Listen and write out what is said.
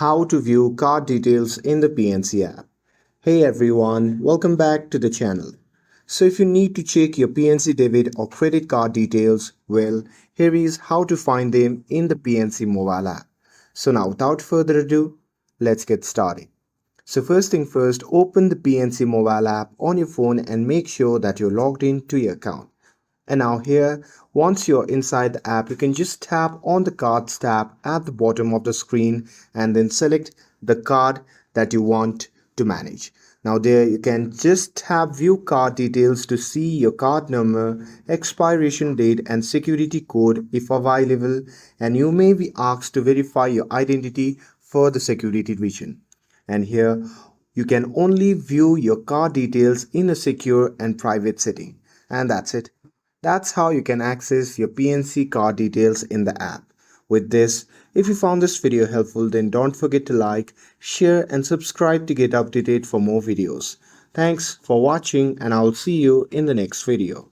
how to view card details in the PNC app. Hey everyone, welcome back to the channel. So if you need to check your PNC debit or credit card details, well, here is how to find them in the PNC Mobile App. So now without further ado, let's get started. So first thing first, open the PNC Mobile App on your phone and make sure that you're logged in to your account. And now here, once you're inside the app, you can just tap on the cards tab at the bottom of the screen and then select the card that you want to manage. Now there you can just tap view card details to see your card number, expiration date and security code if available, and you may be asked to verify your identity for the security reason. And here you can only view your card details in a secure and private setting. And that's it. That's how you can access your PNC card details in the app. With this, if you found this video helpful, then don't forget to like, share and subscribe to get updated for more videos. Thanks for watching and I'll see you in the next video.